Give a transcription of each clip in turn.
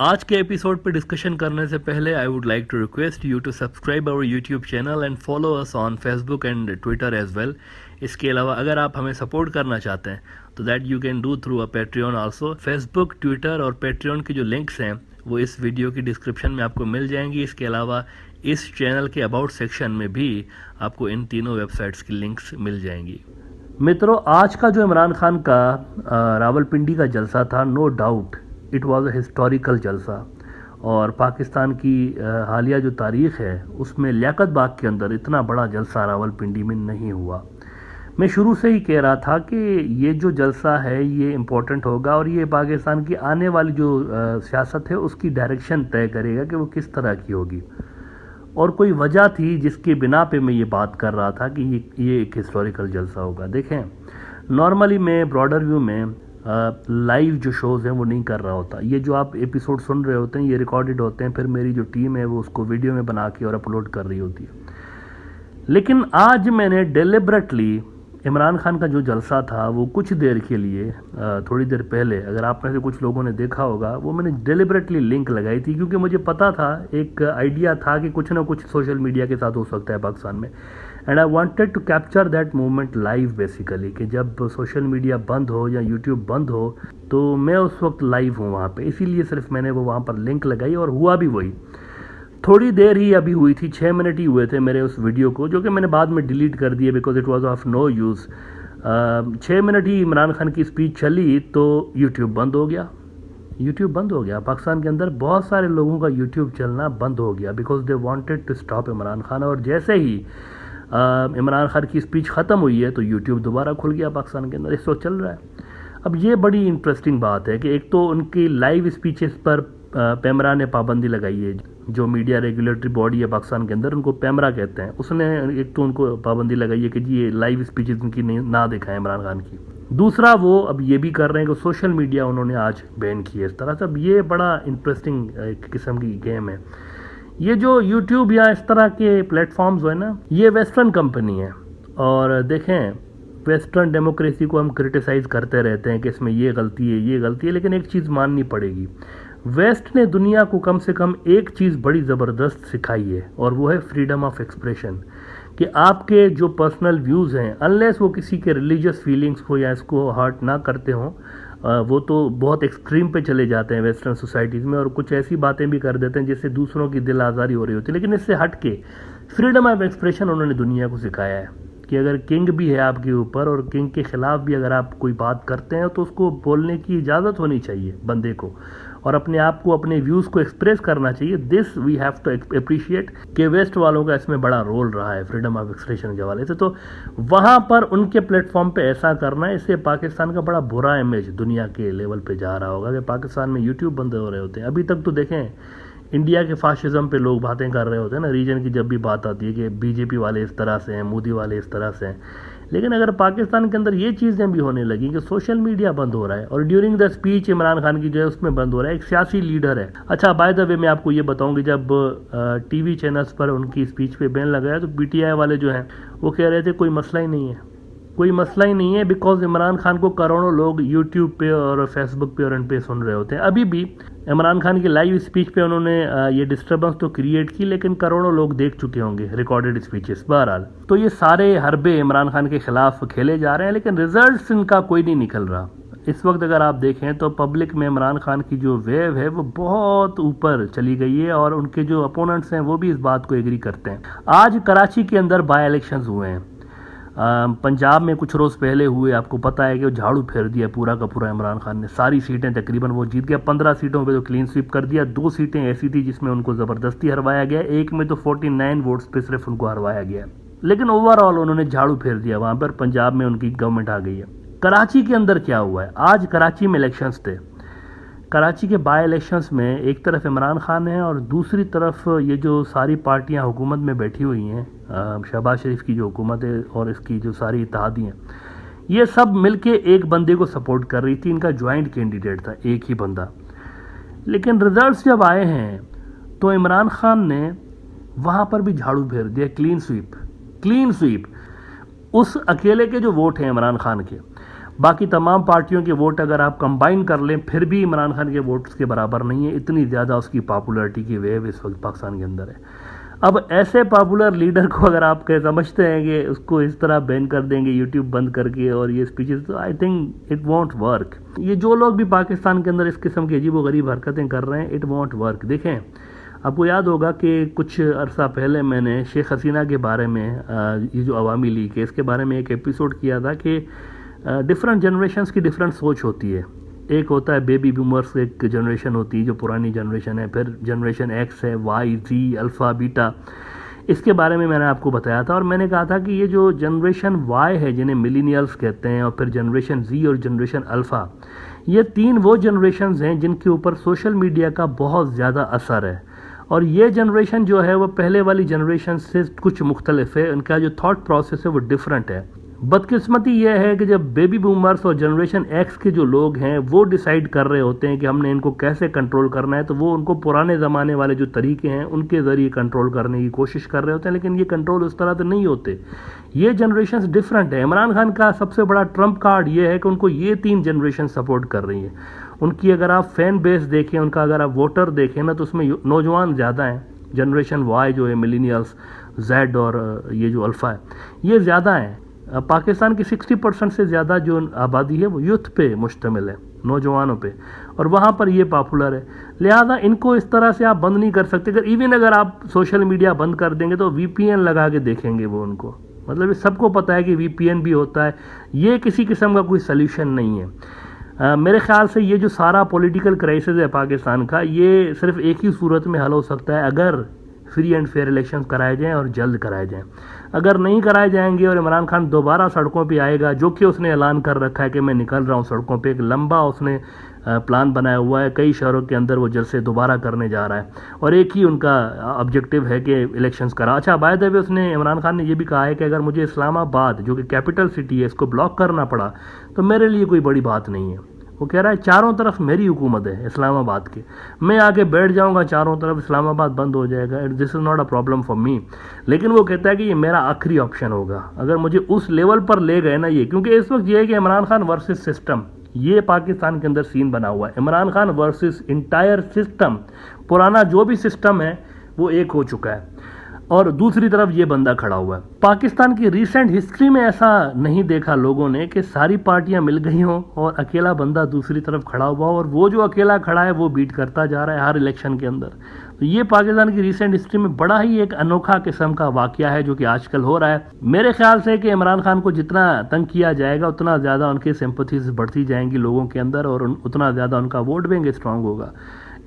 آج کے ایپیسوڈ پہ ڈسکشن کرنے سے پہلے I would like to request you to subscribe our YouTube channel and follow us on Facebook and Twitter as well. اس کے علاوہ اگر آپ ہمیں سپورٹ کرنا چاہتے ہیں تو that you can do through a Patreon also. Facebook, Twitter اور پیٹریون کے جو لنکس ہیں وہ اس ویڈیو کی ڈسکرپشن میں آپ کو مل جائیں گی. اس کے علاوہ اس چینل کے اباؤٹ سیکشن میں بھی آپ کو ان تینوں ویب سائٹس کی لنکس مل جائیں گی. مترو، آج کا جو عمران خان کا راولپنڈی کا جلسہ تھا، no doubt it was a historical جلسہ، اور پاکستان کی حالیہ جو تاریخ ہے اس میں لیاقت باغ کے اندر اتنا بڑا جلسہ راولپنڈی میں نہیں ہوا. میں شروع سے ہی کہہ رہا تھا کہ یہ جو جلسہ ہے یہ امپورٹنٹ ہوگا اور یہ پاکستان کی آنے والی جو سیاست ہے اس کی ڈائریکشن طے کرے گا کہ وہ کس طرح کی ہوگی. اور کوئی وجہ تھی جس کی بنا پہ میں یہ بات کر رہا تھا کہ یہ ایک ہسٹوریکل جلسہ ہوگا. دیکھیں، نارملی میں براڈر ویو میں لائیو جو شوز ہیں وہ نہیں کر رہا ہوتا. یہ جو آپ ایپیسوڈ سن رہے ہوتے ہیں یہ ریکارڈڈ ہوتے ہیں، پھر میری جو ٹیم ہے وہ اس کو ویڈیو میں بنا کے اور اپلوڈ کر رہی ہوتی ہے. لیکن آج میں نے ڈیلیبریٹلی عمران خان کا جو جلسہ تھا وہ کچھ دیر کے لیے، تھوڑی دیر پہلے، اگر آپ میں سے کچھ لوگوں نے دیکھا ہوگا، وہ میں نے ڈیلیبریٹلی لنک لگائی تھی کیونکہ مجھے پتا تھا، ایک آئیڈیا تھا کہ کچھ نہ کچھ سوشل میڈیا کے ساتھ ہو سکتا ہے پاکستان میں. And I wanted to capture that moment live basically, کہ جب سوشل میڈیا بند ہو یا یوٹیوب بند ہو تو میں اس وقت لائیو ہوں وہاں پہ. اسی لیے صرف میں نے وہ وہاں پر لنک لگائی اور ہوا بھی وہی. تھوڑی دیر ہی ابھی ہوئی تھی، 6 منٹ ہی ہوئے تھے میرے اس ویڈیو کو، جو کہ میں نے بعد میں ڈیلیٹ کر دیا because it was of no use. 6 minute ہی عمران خان کی اسپیچ چلی تو یوٹیوب بند ہو گیا. یوٹیوب بند ہو گیا. پاکستان کے اندر بہت سارے لوگوں کا یوٹیوب چلنا بند ہو گیا because they wanted to stop Imran Khan. اور جیسے ہی عمران خان کی اسپیچ ختم ہوئی ہے تو یوٹیوب دوبارہ کھل گیا پاکستان کے اندر. اس وقت چل رہا ہے. اب یہ بڑی انٹرسٹنگ بات ہے کہ ایک تو ان کی لائیو اسپیچز پر پیمرا نے پابندی لگائی ہے. جو میڈیا ریگولیٹری باڈی ہے پاکستان کے اندر، ان کو پیمرا کہتے ہیں، اس نے ایک تو ان کو پابندی لگائی ہے کہ جی یہ لائیو اسپیچز ان کی نہ دکھائیں عمران خان کی. دوسرا وہ اب یہ بھی کر رہے ہیں کہ سوشل میڈیا انہوں نے آج بین کی ہے اس طرح سے. اب یہ بڑا انٹرسٹنگ ایک قسم کی گیم ہے. یہ جو یوٹیوب یا اس طرح کے پلیٹ فارمز ہیں نا، یہ ویسٹرن کمپنی ہے. اور دیکھیں، ویسٹرن ڈیموکریسی کو ہم کرٹیسائز کرتے رہتے ہیں کہ اس میں یہ غلطی ہے یہ غلطی ہے، لیکن ایک چیز ماننی پڑے گی، ویسٹ نے دنیا کو کم سے کم ایک چیز بڑی زبردست سکھائی ہے اور وہ ہے فریڈم آف ایکسپریشن. کہ آپ کے جو پرسنل ویوز ہیں، انلیس وہ کسی کے ریلیجیس فیلنگز کو یا اس کو ہارٹ نہ کرتے ہوں، وہ تو بہت ایکسٹریم پہ چلے جاتے ہیں ویسٹرن سوسائٹیز میں اور کچھ ایسی باتیں بھی کر دیتے ہیں جس سے دوسروں کی دل آزاری ہو رہی ہوتی ہے. لیکن اس سے ہٹ کے فریڈم آف ایکسپریشن انہوں نے دنیا کو سکھایا ہے کہ اگر کنگ بھی ہے آپ کے اوپر اور کنگ کے خلاف بھی اگر آپ کوئی بات کرتے ہیں تو اس کو بولنے کی اجازت ہونی چاہیے بندے کو، اور اپنے آپ کو، اپنے ویوز کو ایکسپریس کرنا چاہیے. دس وی ہیو ٹو اپریشیٹ کہ ویسٹ والوں کا اس میں بڑا رول رہا ہے فریڈم آف ایکسپریشن کے حوالے سے. تو وہاں پر ان کے پلیٹ فارم پہ ایسا کرنا ہے، اس سے پاکستان کا بڑا برا امیج دنیا کے لیول پہ جا رہا ہوگا کہ پاکستان میں یوٹیوب بند ہو رہے ہوتے ہیں. ابھی تک تو دیکھیں انڈیا کے فاشزم پہ لوگ باتیں کر رہے ہوتے ہیں نا، ریجن کی جب بھی بات آتی ہے کہ بی جے پی والے اس طرح سے ہیں، مودی والے اس طرح سے ہیں. لیکن اگر پاکستان کے اندر یہ چیزیں بھی ہونے لگیں کہ سوشل میڈیا بند ہو رہا ہے اور during the speech Imran Khan کی جو ہے اس میں بند ہو رہا ہے، ایک سیاسی لیڈر ہے. اچھا، بائی دا وے میں آپ کو یہ بتاؤں کہ جب ٹی وی چینلز پر ان کی اسپیچ پہ بین لگایا تو پی ٹی آئی والے جو ہیں وہ کہہ رہے تھے کوئی مسئلہ ہی نہیں ہے، کوئی مسئلہ ہی نہیں ہے، بیکاز عمران خان کو کروڑوں لوگ یوٹیوب پہ اور فیس بک پہ اور ان پہ سن رہے ہوتے ہیں. ابھی بھی عمران خان کی لائیو اسپیچ پہ انہوں نے یہ ڈسٹربنس تو کریٹ کی، لیکن کروڑوں لوگ دیکھ چکے ہوں گے ریکارڈڈ اسپیچز. بہرحال تو یہ سارے حربے عمران خان کے خلاف کھیلے جا رہے ہیں، لیکن ریزلٹس ان کا کوئی نہیں نکل رہا. اس وقت اگر آپ دیکھیں تو پبلک میں عمران خان کی جو ویو ہے وہ بہت اوپر چلی گئی ہے اور ان کے جو اپوننٹس ہیں وہ بھی اس بات کو ایگری کرتے ہیں. آج کراچی کے اندر بائی الیکشنز ہوئے ہیں. پنجاب میں کچھ روز پہلے ہوئے، آپ کو پتہ ہے کہ وہ جھاڑو پھیر دیا پورا کا پورا عمران خان نے. ساری سیٹیں تقریباً وہ جیت گیا. 15 سیٹوں پہ تو کلین سویپ کر دیا. 2 سیٹیں ایسی تھی جس میں ان کو زبردستی ہروایا گیا، ایک میں تو 49 ووٹس پہ صرف ان کو ہروایا گیا. لیکن اوور آل انہوں نے جھاڑو پھیر دیا وہاں پر. پنجاب میں ان کی گورنمنٹ آ گئی ہے. کراچی کے اندر کیا ہوا ہے؟ آج کراچی میں الیکشنز تھے. کراچی کے بائی الیکشنز میں ایک طرف عمران خان ہے اور دوسری طرف یہ جو ساری پارٹیاں حکومت میں بیٹھی ہوئی ہیں، شہباز شریف کی جو حکومت ہے اور اس کی جو ساری اتحادی ہیں، یہ سب مل کے ایک بندے کو سپورٹ کر رہی تھی. ان کا جوائنٹ کینڈیڈیٹ تھا ایک ہی بندہ. لیکن ریزلٹس جب آئے ہیں تو عمران خان نے وہاں پر بھی جھاڑو پھیر دیا. Clean sweep. اس اکیلے کے جو ووٹ ہیں عمران خان کے، باقی تمام پارٹیوں کے ووٹ اگر آپ کمبائن کر لیں پھر بھی عمران خان کے ووٹس کے برابر نہیں ہے، اتنی زیادہ اس کی پاپولرٹی کی ویو اس وقت پاکستان کے اندر ہے۔ اب ایسے پاپولر لیڈر کو اگر آپ سمجھتے ہیں کہ اس کو اس طرح بین کر دیں گے یوٹیوب بند کر کے اور یہ اسپیچز، تو I think it won't work. یہ جو لوگ بھی پاکستان کے اندر اس قسم کی عجیب و غریب حرکتیں کر رہے ہیں، اٹ وونٹ ورک۔ دیکھیں، آپ کو یاد ہوگا کہ کچھ عرصہ پہلے میں نے شیخ حسینہ کے بارے میں، یہ جو عوامی لیگ ہے اس کے بارے میں ایک ایپیسوڈ کیا تھا کہ ڈفرینٹ جنریشنز کی ڈفرینٹ سوچ ہوتی ہے۔ ایک ہوتا ہے بیبی بومرز، ایک جنریشن ہوتی ہے جو پرانی جنریشن ہے، پھر جنریشن ایکس ہے، وائی، زی، الفا، بیٹا۔ اس کے بارے میں نے آپ کو بتایا تھا اور میں نے کہا تھا کہ یہ جو جنریشن وائی ہے جنہیں ملینیلز کہتے ہیں، اور پھر جنریشن زی اور جنریشن الفا، یہ تین وہ جنریشنز ہیں جن کے اوپر سوشل میڈیا کا بہت زیادہ اثر ہے، اور یہ جنریشن جو ہے وہ پہلے والی جنریشن سے کچھ مختلف ہے، ان کا جو تھاٹ پروسیس ہے وہ ڈیفرنٹ ہے۔ بدقسمتی یہ ہے کہ جب بیبی بومرز اور جنریشن ایکس کے جو لوگ ہیں وہ ڈیسائیڈ کر رہے ہوتے ہیں کہ ہم نے ان کو کیسے کنٹرول کرنا ہے، تو وہ ان کو پرانے زمانے والے جو طریقے ہیں ان کے ذریعے کنٹرول کرنے کی کوشش کر رہے ہوتے ہیں، لیکن یہ کنٹرول اس طرح سے نہیں ہوتے۔ یہ جنریشنز ڈیفرنٹ ہے۔ عمران خان کا سب سے بڑا ٹرمپ کارڈ یہ ہے کہ ان کو یہ تین جنریشن سپورٹ کر رہی ہیں۔ ان کی اگر آپ فین بیس دیکھیں، ان کا اگر آپ ووٹر دیکھیں نا، تو اس میں نوجوان زیادہ ہیں۔ جنریشن وائی جو ہے ملینیلز، زیڈ اور یہ جو الفا ہے، یہ زیادہ ہیں۔ پاکستان کی 60% سے زیادہ جو آبادی ہے وہ یوتھ پہ مشتمل ہے، نوجوانوں پہ، اور وہاں پر یہ پاپولر ہے۔ لہٰذا ان کو اس طرح سے آپ بند نہیں کر سکتے۔ اگر آپ سوشل میڈیا بند کر دیں گے تو وی پی این لگا کے دیکھیں گے وہ ان کو، مطلب یہ سب کو پتہ ہے کہ وی پی این بھی ہوتا ہے۔ یہ کسی قسم کا کوئی سلیوشن نہیں ہے۔ میرے خیال سے یہ جو سارا پولیٹیکل کرائسس ہے پاکستان کا، یہ صرف ایک ہی صورت میں حل ہو سکتا ہے، اگر فری اینڈ فیئر الیکشن کرائے جائیں اور جلد کرائے جائیں۔ اگر نہیں کرائے جائیں گے اور عمران خان دوبارہ سڑکوں پہ آئے گا، جو کہ اس نے اعلان کر رکھا ہے کہ میں نکل رہا ہوں سڑکوں پہ، ایک لمبا اس نے پلان بنایا ہوا ہے، کئی شہروں کے اندر وہ جلسے دوبارہ کرنے جا رہا ہے، اور ایک ہی ان کا آبجیکٹیو ہے کہ الیکشنز کرا۔ اچھا، بائی دا وے اس نے، عمران خان نے یہ بھی کہا ہے کہ اگر مجھے اسلام آباد جو کہ کیپٹل سٹی ہے اس کو بلاک کرنا پڑا تو میرے لیے کوئی بڑی بات نہیں ہے۔ وہ کہہ رہا ہے چاروں طرف میری حکومت ہے اسلام آباد کے، میں آ کے بیٹھ جاؤں گا چاروں طرف، اسلام آباد بند ہو جائے گا، this is not a problem for me. لیکن وہ کہتا ہے کہ یہ میرا آخری آپشن ہوگا اگر مجھے اس لیول پر لے گئے نا یہ، کیونکہ اس وقت یہ ہے کہ عمران خان ورسز سسٹم، یہ پاکستان کے اندر سین بنا ہوا ہے، Imran Khan versus entire system. پرانا جو بھی سسٹم ہے وہ ایک ہو چکا ہے، اور دوسری طرف یہ بندہ کھڑا ہوا ہے۔ پاکستان کی ریسنٹ ہسٹری میں ایسا نہیں دیکھا لوگوں نے کہ ساری پارٹیاں مل گئی ہوں اور اکیلا بندہ دوسری طرف کھڑا ہوا ہو، اور وہ جو اکیلا کھڑا ہے وہ بیٹ کرتا جا رہا ہے ہر الیکشن کے اندر۔ تو یہ پاکستان کی ریسنٹ ہسٹری میں بڑا ہی ایک انوکھا قسم کا واقعہ ہے جو کہ آج کل ہو رہا ہے۔ میرے خیال سے کہ عمران خان کو جتنا تنگ کیا جائے گا اتنا زیادہ ان کے سمپتھیز بڑھتی جائیں گی لوگوں کے اندر، اور اتنا زیادہ ان کا ووٹ بینک اسٹرانگ ہوگا۔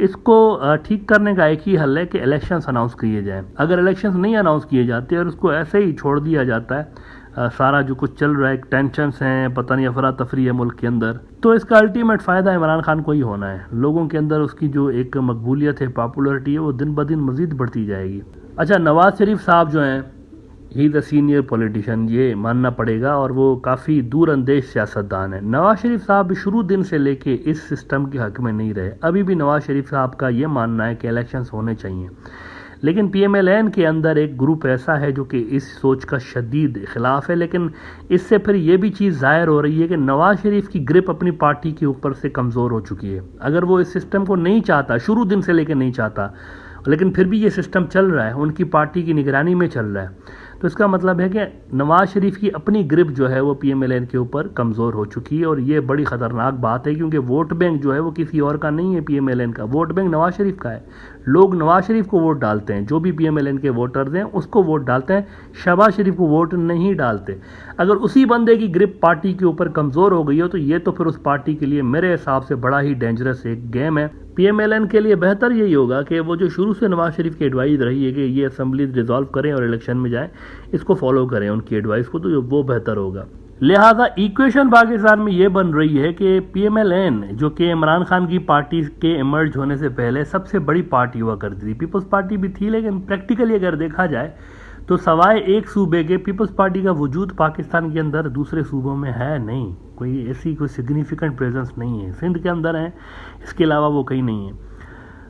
اس کو ٹھیک کرنے کا ایک ہی حل ہے کہ الیکشنز اناؤنس کیے جائیں۔ اگر الیکشنز نہیں اناؤنس کیے جاتے اور اس کو ایسے ہی چھوڑ دیا جاتا ہے، سارا جو کچھ چل رہا ہے، ٹینشنز ہیں، پتہ نہیں افراتفری ہے ملک کے اندر، تو اس کا الٹیمیٹ فائدہ عمران خان کو ہی ہونا ہے۔ لوگوں کے اندر اس کی جو ایک مقبولیت ہے، پاپولرٹی ہے، وہ دن بدن مزید بڑھتی جائے گی۔ اچھا، نواز شریف صاحب جو ہیں، ہی دا سینئر پولیٹیشین، یہ ماننا پڑے گا، اور وہ کافی دور اندیش سیاستدان ہیں۔ نواز شریف صاحب شروع دن سے لے کے اس سسٹم کے حق میں نہیں رہے۔ ابھی بھی نواز شریف صاحب کا یہ ماننا ہے کہ الیکشنز ہونے چاہیے، لیکن پی ایم ایل این کے اندر ایک گروپ ایسا ہے جو کہ اس سوچ کا شدید خلاف ہے۔ لیکن اس سے پھر یہ بھی چیز ظاہر ہو رہی ہے کہ نواز شریف کی گرپ اپنی پارٹی کے اوپر سے کمزور ہو چکی ہے۔ اگر وہ اس سسٹم کو نہیں چاہتا، شروع دن سے لے کے نہیں چاہتا، لیکن پھر بھی یہ سسٹم چل رہا ہے، ان کی پارٹی کی نگرانی میں چل رہا ہے، تو اس کا مطلب ہے کہ نواز شریف کی اپنی گرپ جو ہے وہ پی ایم ایل این کے اوپر کمزور ہو چکی ہے، اور یہ بڑی خطرناک بات ہے، کیونکہ ووٹ بینک جو ہے وہ کسی اور کا نہیں ہے، پی ایم ایل این کا ووٹ بینک نواز شریف کا ہے۔ لوگ نواز شریف کو ووٹ ڈالتے ہیں، جو بھی پی ایم ایل این کے ووٹرز ہیں اس کو ووٹ ڈالتے ہیں، شہباز شریف کو ووٹ نہیں ڈالتے۔ اگر اسی بندے کی گرپ پارٹی کے اوپر کمزور ہو گئی ہو تو یہ تو پھر اس پارٹی کے لیے میرے حساب سے بڑا ہی ڈینجرس ایک گیم ہے۔ پی ایم ایل این کے لیے بہتر یہی ہوگا کہ وہ جو شروع سے نواز شریف کی ایڈوائز رہی ہے کہ یہ اسمبلی ریزالو کریں اور الیکشن میں جائیں، اس کو فالو کریں ان کی ایڈوائز کو، تو وہ بہتر ہوگا۔ لہٰذا ایکویشن پاکستان میں یہ بن رہی ہے کہ پی ایم ایل این جو کہ عمران خان کی پارٹی کے ایمرج ہونے سے پہلے سب سے بڑی پارٹی ہوا کرتی تھی، پیپلز پارٹی بھی تھی، لیکن پریکٹیکلی اگر دیکھا جائے تو سوائے ایک صوبے کے پیپلز پارٹی کا وجود پاکستان کے اندر دوسرے صوبوں میں ہے نہیں، کوئی ایسی کوئی سگنیفیکنٹ پریزنس نہیں ہے۔ سندھ کے اندر ہے، اس کے علاوہ وہ کہیں نہیں ہے۔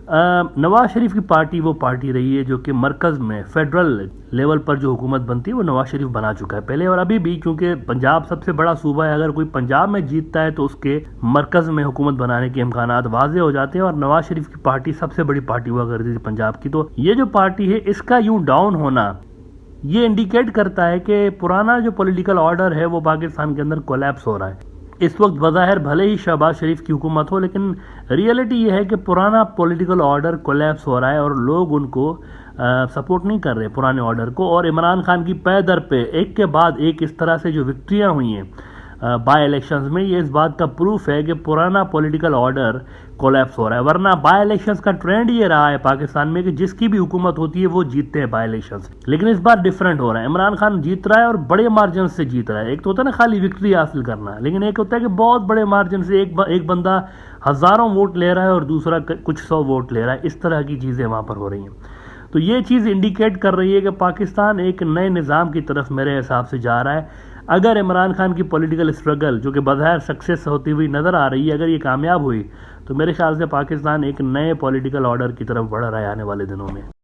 نواز شریف کی پارٹی وہ پارٹی رہی ہے جو کہ مرکز میں فیڈرل لیول پر جو حکومت بنتی ہے وہ نواز شریف بنا چکا ہے پہلے اور ابھی بھی، کیونکہ پنجاب سب سے بڑا صوبہ ہے، اگر کوئی پنجاب میں جیتتا ہے تو اس کے مرکز میں حکومت بنانے کے امکانات واضح ہو جاتے ہیں، اور نواز شریف کی پارٹی سب سے بڑی پارٹی ہوا کرتی تھی پنجاب کی۔ تو یہ جو پارٹی ہے اس کا یوں ڈاؤن ہونا یہ انڈیکیٹ کرتا ہے کہ پرانا جو پولیٹیکل آرڈر ہے وہ پاکستان کے اندر کولیپس ہو رہا ہے۔ اس وقت بظاہر بھلے ہی شہباز شریف کی حکومت ہو، لیکن ریئلٹی یہ ہے کہ پرانا پولیٹیکل آرڈر کولیپس ہو رہا ہے اور لوگ ان کو سپورٹ نہیں کر رہے پرانے آرڈر کو، اور عمران خان کی پے در پہ ایک کے بعد ایک اس طرح سے جو وکٹریاں ہوئی ہیں بائی الیکشنز میں، یہ اس بات کا پروف ہے کہ پرانا پولیٹیکل آرڈر کولیپس ہو رہا ہے۔ ورنہ بائی الیکشنز کا ٹرینڈ یہ رہا ہے پاکستان میں کہ جس کی بھی حکومت ہوتی ہے وہ جیتتے ہیں بائی الیکشنز، لیکن اس بار ڈیفرنٹ ہو رہا ہے۔ عمران خان جیت رہا ہے اور بڑے مارجن سے جیت رہا ہے۔ ایک تو ہوتا ہے نا خالی وکٹری حاصل کرنا، لیکن ایک ہوتا ہے کہ بہت بڑے مارجن سے ایک بندہ ہزاروں ووٹ لے رہا ہے اور دوسرا کچھ 100 ووٹ لے رہا ہے، اس طرح کی چیزیں وہاں پر ہو رہی ہیں۔ تو یہ چیز انڈیکیٹ کر رہی ہے کہ پاکستان ایک نئے نظام کی طرف میرے حساب سے جا رہا ہے۔ اگر عمران خان کی پولیٹیکل اسٹرگل جو کہ بظاہر سکسیس ہوتی ہوئی نظر آ رہی ہے، اگر یہ کامیاب ہوئی تو میرے خیال سے پاکستان ایک نئے پولیٹیکل آرڈر کی طرف بڑھ رہا ہے آنے والے دنوں میں۔